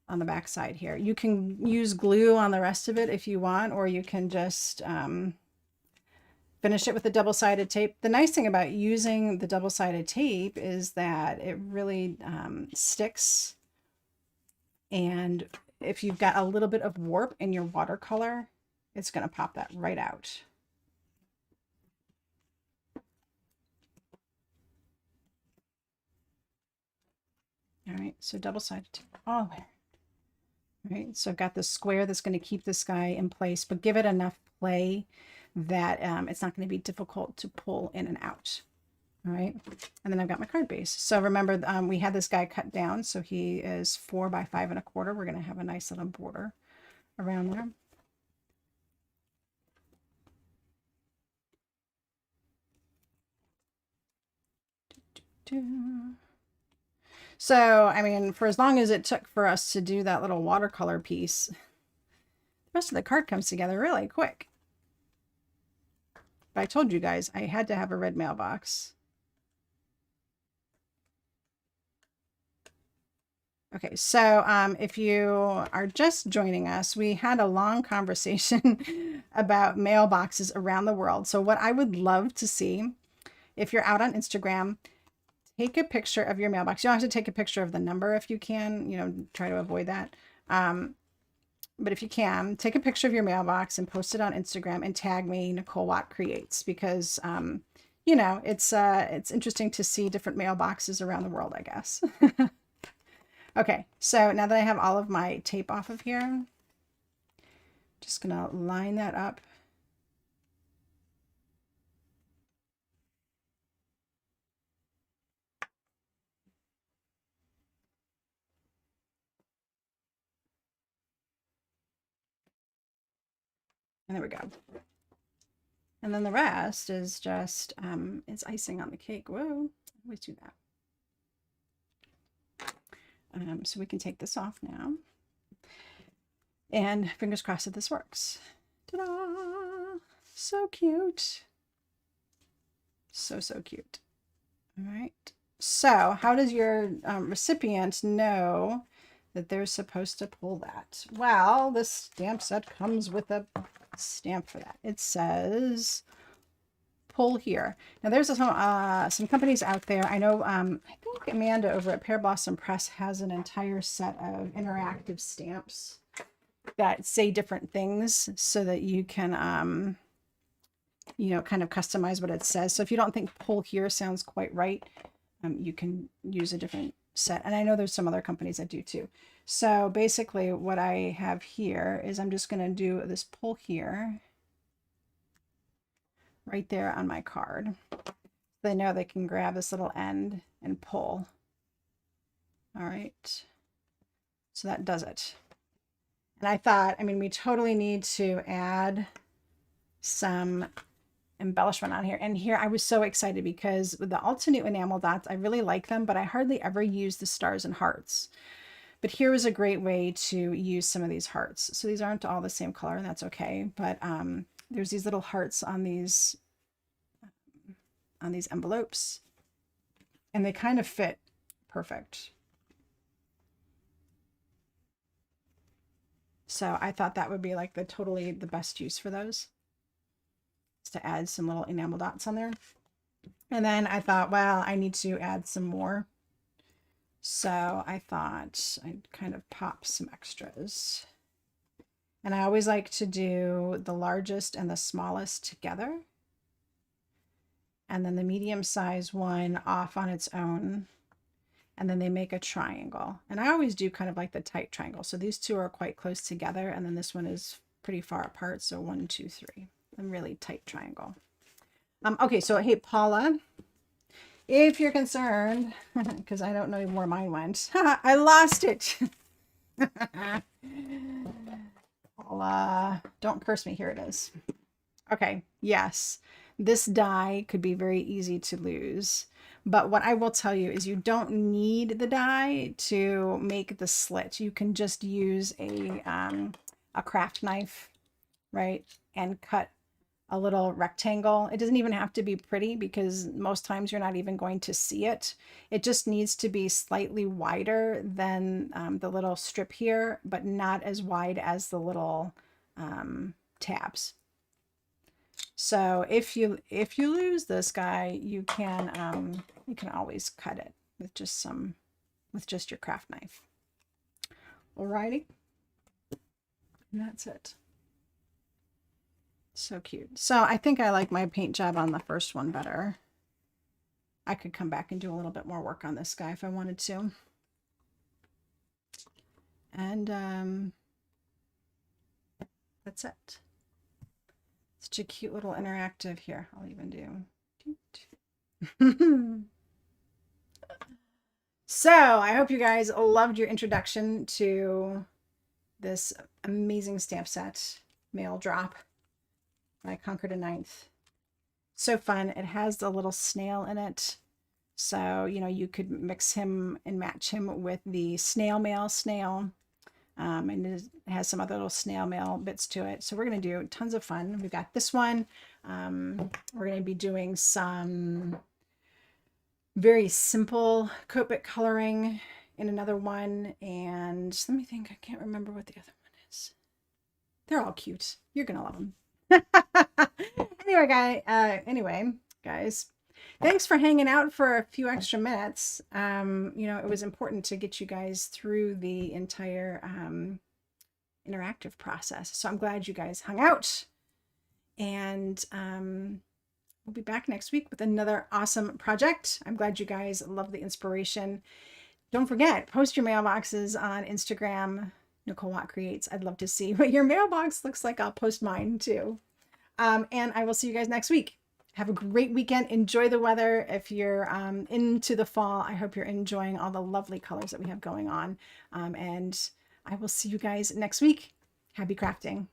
on the back side here. You can use glue on the rest of it if you want, or you can just finish it with the double-sided tape. The nice thing about using the double-sided tape is that it really sticks. And if you've got a little bit of warp in your watercolor, it's going to pop that right out. All right, so double-sided tape all the way. All right, so I've got this square that's going to keep this guy in place, but give it enough play that it's not going to be difficult to pull in and out. All right, and then I've got my card base. So remember, we had this guy cut down, so he is 4 by 5 1/4. We're going to have a nice little border around there. So, I mean, for as long as it took for us to do that little watercolor piece, the rest of the card comes together really quick. But I told you guys I had to have a red mailbox. Okay, so if you are just joining us, we had a long conversation about mailboxes around the world. So what I would love to see, if you're out on Instagram, take a picture of your mailbox. You don't have to take a picture of the number if you can, you know, try to avoid that. But if you can, take a picture of your mailbox and post it on Instagram and tag me, Nicole Watt Creates, because, you know, it's interesting to see different mailboxes around the world, I guess. Okay, so now that I have all of my tape off of here, just gonna line that up. And there we go. And then the rest is just, it's icing on the cake. Whoa, I always do that. So we can take this off now. And fingers crossed that this works. Ta-da! So cute. So, so cute. All right. So how does your recipient know that they're supposed to pull that? Well, this stamp set comes with a stamp for that. It says pull here. Now there's some companies out there. I know I think Amanda over at Pear Blossom Press has an entire set of interactive stamps that say different things so that you can you know, kind of customize what it says. So if you don't think pull here sounds quite right, you can use a different set. And I know there's some other companies that do too. So basically what I have here is I'm just going to do this pull here right there on my card. They know they can grab this little end and pull. All right. So that does it. And I thought, I mean, we totally need to add some embellishment on here. And here I was so excited because with the Altenew enamel dots, I really like them, but I hardly ever use the stars and hearts. But here is a great way to use some of these hearts. So these aren't all the same color, and that's okay. But there's these little hearts on these envelopes, and they kind of fit perfect. So I thought that would be like totally the best use for those, is to add some little enamel dots on there. And then I thought, well, I need to add some more. So I thought I'd kind of pop some extras. And I always like to do the largest and the smallest together, and then the medium size one off on its own. And then they make a triangle. And I always do kind of like the tight triangle. So these two are quite close together, and then this one is pretty far apart. So 1, 2, 3, a really tight triangle. Okay, so hey, Paula, if you're concerned, because I don't know where mine went, I lost it. Paula, don't curse me. Here it is. Okay, yes, this die could be very easy to lose. But what I will tell you is you don't need the die to make the slit. You can just use a craft knife, right, and cut a little rectangle. It doesn't even have to be pretty because most times you're not even going to see it. It just needs to be slightly wider than the little strip here, but not as wide as the little tabs. So if you lose this guy, you can always cut it with just your craft knife. Alrighty, and that's it. So cute. So I think I like my paint job on the first one better. I could come back and do a little bit more work on this guy if I wanted to. And that's it. Such a cute little interactive here. I'll even do. So I hope you guys loved your introduction to this amazing stamp set, Mail Drop by Concord and 9th. So fun. It has the little snail in it. So, you know, you could mix him and match him with the snail mail snail. And it has some other little snail mail bits to it. So we're going to do tons of fun. We've got this one. We're going to be doing some very simple coat coloring in another one. And let me think, I can't remember what the other one is. They're all cute. You're going to love them. Anyway, guys, thanks for hanging out for a few extra minutes. You know, it was important to get you guys through the entire interactive process. So I'm glad you guys hung out. And we'll be back next week with another awesome project. I'm glad you guys love the inspiration. Don't forget, post your mailboxes on Instagram, Nicole Watt Creates. I'd love to see what your mailbox looks like. I'll post mine too. And I will see you guys next week. Have a great weekend. Enjoy the weather. If you're into the fall, I hope you're enjoying all the lovely colors that we have going on. And I will see you guys next week. Happy crafting.